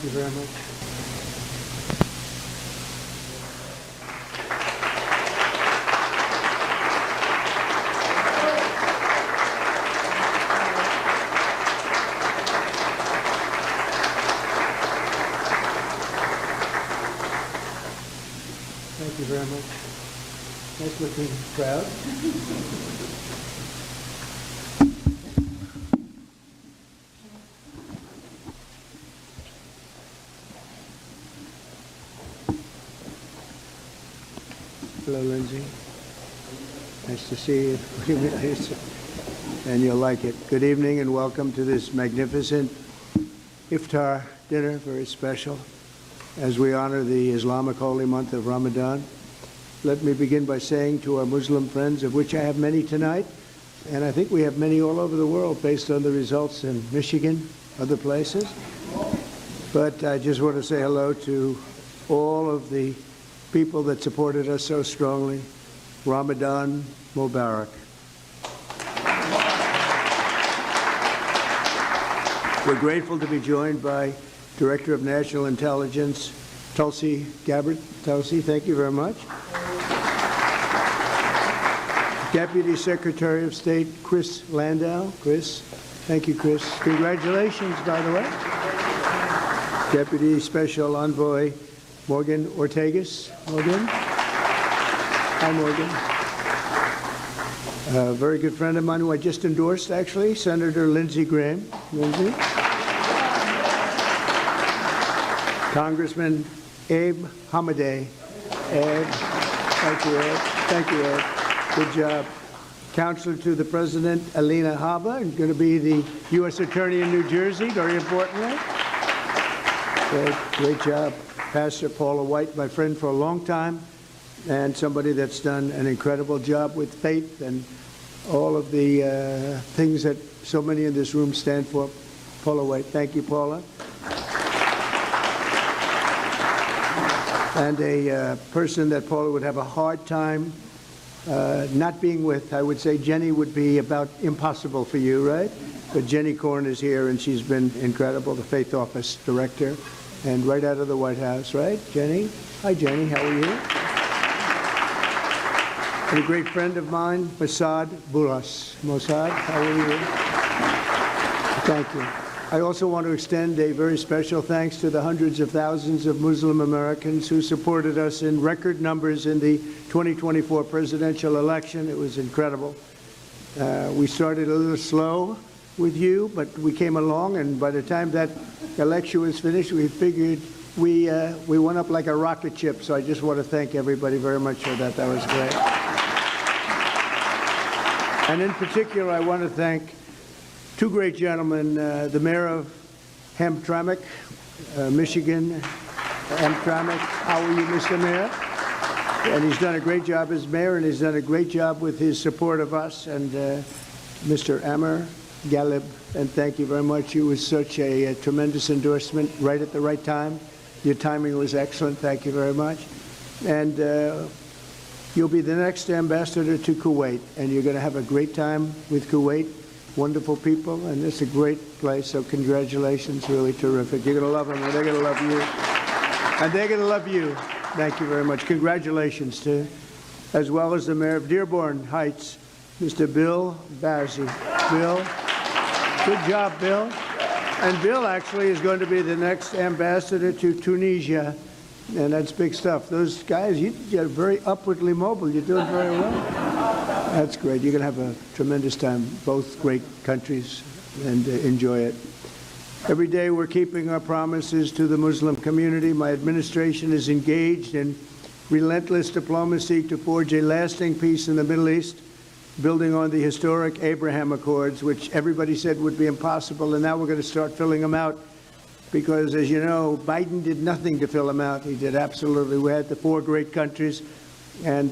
you very much. Thank you very much. Nice looking crowd. Hello, Lindsay. Nice to see you. And you'll like it. Good evening and welcome to this magnificent Iftar dinner, very special, as we honor the Islamic holy month of Ramadan. Let me begin by saying to our Muslim friends, of which I have many tonight, and I think we have many all over the world based on the results in Michigan, other places. But I just want to say hello to all of the people that supported us so strongly. Ramadan Mubarak. We're grateful to be joined by Director of National Intelligence, Tulsi Gabbard. Tulsi, thank you very much. Deputy Secretary of State, Chris Landau. Chris, thank you, Chris. Congratulations, by the way. Deputy Special Envoy, Morgan Ortegas. Morgan? Hi, Morgan. A very good friend of mine who I just endorsed, actually, Senator Lindsey Graham. Lindsey? Congressman Abe Hamadeh. Abe, thank you, Abe. Thank you, Abe. Good job. Counselor to the President, Alina Habba, and going to be the U.S. Attorney in New Jersey, very importantly. Great job. Pastor Paula White, my friend for a long time, and somebody that's done an incredible job with faith and all of the things that so many in this room stand for. Paula White, thank you, Paula. And a person that Paula would have a hard time not being with. I would say Jenny would be about impossible for you, right? But Jenny Korn is here, and she's been incredible, the Faith Office Director, and right out of the White House, right? Jenny? Hi, Jenny. How are you? And a great friend of mine, Mossad Boulas. Mossad, how are you? Thank you. I also want to extend a very special thanks to the hundreds of thousands of Muslim Americans who supported us in record numbers in the 2024 presidential election. It was incredible. We started a little slow with you, but we came along, and by the time that election was finished, we figured we went up like a rocket ship. So I just want to thank everybody very much for that. That was great. And in particular, I want to thank two great gentlemen, the mayor of Hamtramck, Michigan. Hamtramck, how are you, Mr. Mayor? And he's done a great job as mayor, and he's done a great job with his support of us. And Mr. Amr Galib, and thank you very much. You was such a tremendous endorsement right at the right time. Your timing was excellent. Thank you very much. And you'll be the next ambassador to Kuwait, and you're going to have a great time with Kuwait. Wonderful people, and it's a great place, so congratulations, really terrific. You're going to love them, and they're going to love you. And they're going to love you. Thank you very much. Congratulations to, as well as the mayor of Dearborn Heights, Mr. Bill Bazzi. Bill, good job, Bill. And Bill actually is going to be the next ambassador to Tunisia, and that's big stuff. Those guys, you're very upwardly mobile. You're doing very well. That's great. You're going to have a tremendous time, both great countries, and enjoy it. Every day we're keeping our promises to the Muslim community. My administration is engaged in relentless diplomacy to forge a lasting peace in the Middle East, building on the historic Abraham Accords, which everybody said would be impossible, and now we're going to start filling them out because, as you know, Biden did nothing to fill them out. He did absolutely. We had the four great countries, and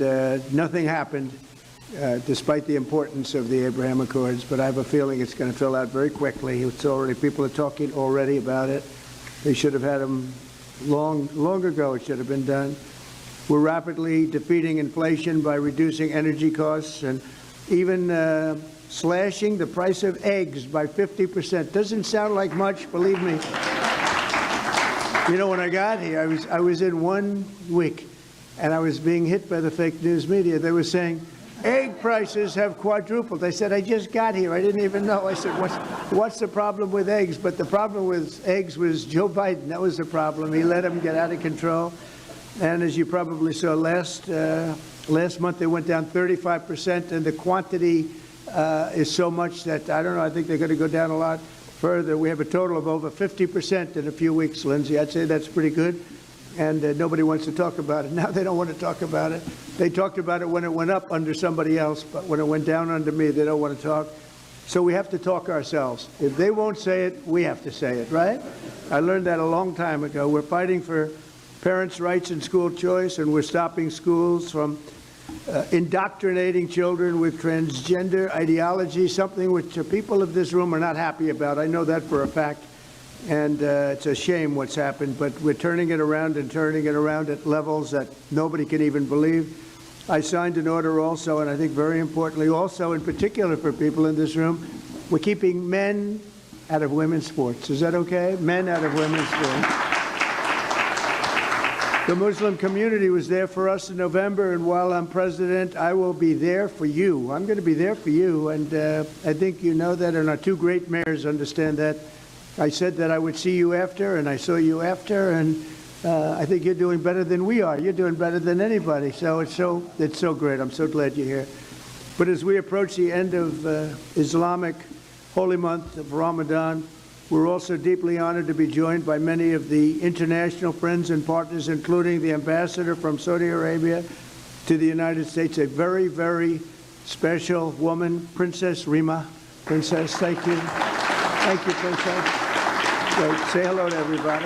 nothing happened. Despite the importance of the Abraham Accords, but I have a feeling it's going to fill out very quickly. It's already, people are talking already about it. They should have had them long ago. It should have been done. We're rapidly defeating inflation by reducing energy costs and even slashing the price of eggs by 50%. Doesn't sound like much, believe me. You know, when I got here, I was in 1 week, and I was being hit by the fake news media. They were saying, egg prices have quadrupled. I said, I just got here. I didn't even know. I said, what's the problem with eggs? But the problem with eggs was Joe Biden. That was the problem. He let them get out of control. And as you probably saw last month, they went down 35%, and the quantity is so much that, I don't know, I think they're going to go down a lot further. We have a total of over 50% in a few weeks, Lindsay. I'd say that's pretty good. And nobody wants to talk about it. Now they don't want to talk about it. They talked about it when it went up under somebody else, but when it went down under me, they don't want to talk. So we have to talk ourselves. If they won't say it, we have to say it, right? I learned that a long time ago. We're fighting for parents' rights and school choice, and we're stopping schools from indoctrinating children with transgender ideology, something which people of this room are not happy about. I know that for a fact. And it's a shame what's happened, but we're turning it around and turning it around at levels that nobody can even believe. I signed an order also, and I think very importantly also, in particular for people in this room, we're keeping men out of women's sports. Is that okay? Men out of women's sports. The Muslim community was there for us in November, and while I'm president, I will be there for you. I'm going to be there for you, and I think you know that, and our 2 great mayors understand that. I said that I would see you after, and I saw you after, and I think you're doing better than we are. You're doing better than anybody, so it's so great. I'm so glad you're here. But as we approach the end of Islamic holy month of Ramadan, we're also deeply honored to be joined by many of the international friends and partners, including the ambassador from Saudi Arabia to the United States, a very, very special woman, Princess Rima. Princess, thank you. Thank you, Princess. Great. Say hello to everybody.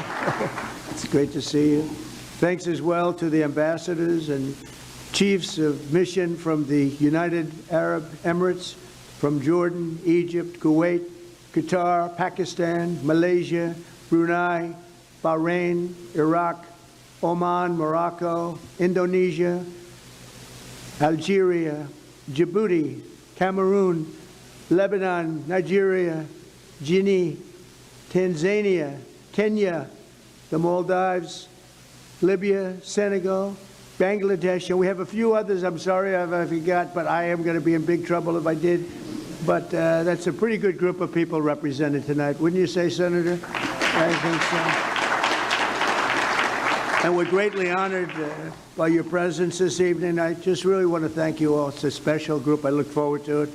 It's great to see you. Thanks as well to the ambassadors and chiefs of mission from the United Arab Emirates, from Jordan, Egypt, Kuwait, Qatar, Pakistan, Malaysia, Brunei, Bahrain, Iraq, Oman, Morocco, Indonesia, Algeria, Djibouti, Cameroon, Lebanon, Nigeria, Guinea, Tanzania, Kenya, the Maldives, Libya, Senegal, Bangladesh, and we have a few others. I'm sorry if I forgot, but I am going to be in big trouble if I did. But that's a pretty good group of people represented tonight. Wouldn't you say, Senator? I think so. And we're greatly honored by your presence this evening. I just really want to thank you all. It's a special group. I look forward to it.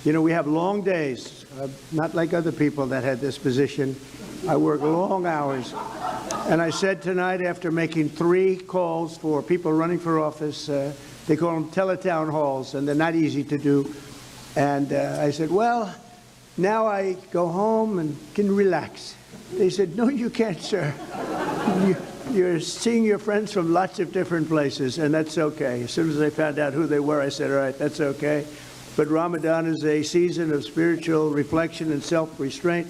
You know, we have long days, not like other people that had this position. I work long hours. And I said tonight, after making 3 calls for people running for office, they call them teletown halls, and they're not easy to do. And I said, well, now I go home and can relax. They said, no, you can't, sir. You're seeing your friends from lots of different places, and that's okay. As soon as I found out who they were, I said, all right, that's okay. But Ramadan is a season of spiritual reflection and self-restraint.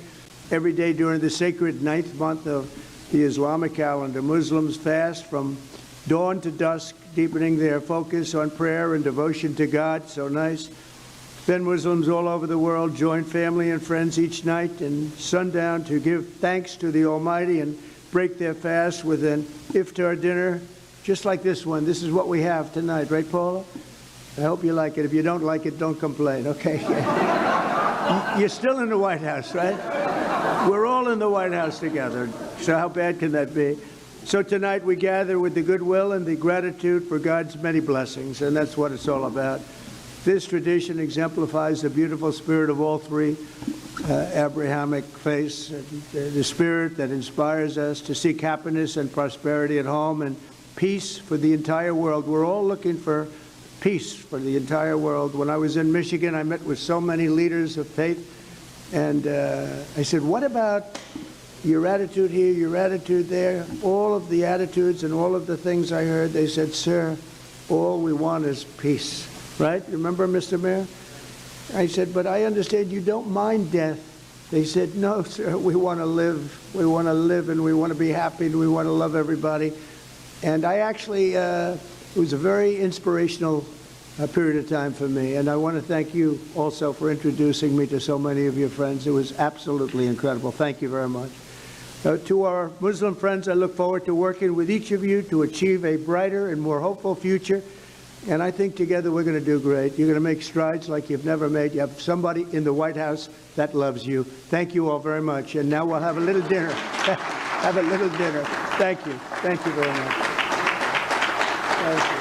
Every day during the sacred 9th month of the Islamic calendar, Muslims fast from dawn to dusk, deepening their focus on prayer and devotion to God. So nice. Then Muslims all over the world join family and friends each night and sundown to give thanks to the Almighty and break their fast with an Iftar dinner, just like this one. This is what we have tonight, right, Paula? I hope you like it. If you don't like it, don't complain, okay? You're still in the White House, right? We're all in the White House together, so how bad can that be? So tonight we gather with the goodwill and the gratitude for God's many blessings, and that's what it's all about. This tradition exemplifies the beautiful spirit of all 3 Abrahamic faiths, the spirit that inspires us to seek happiness and prosperity at home and peace for the entire world. We're all looking for peace for the entire world. When I was in Michigan, I met with so many leaders of faith, and I said, what about your attitude here, your attitude there? All of the attitudes and all of the things I heard, they said, sir, all we want is peace. Right? Remember, Mr. Mayor? I said, but I understand you don't mind death. They said, no, sir, we want to live. We want to live, and we want to be happy, and we want to love everybody. And I actually, it was a very inspirational period of time for me. And I want to thank you also for introducing me to so many of your friends. It was absolutely incredible. Thank you very much. To our Muslim friends, I look forward to working with each of you to achieve a brighter and more hopeful future. And I think together we're going to do great. You're going to make strides like you've never made. You have somebody in the White House that loves you. Thank you all very much. And now we'll have a little dinner. Have a little dinner. Thank you. Thank you very much. Thank you.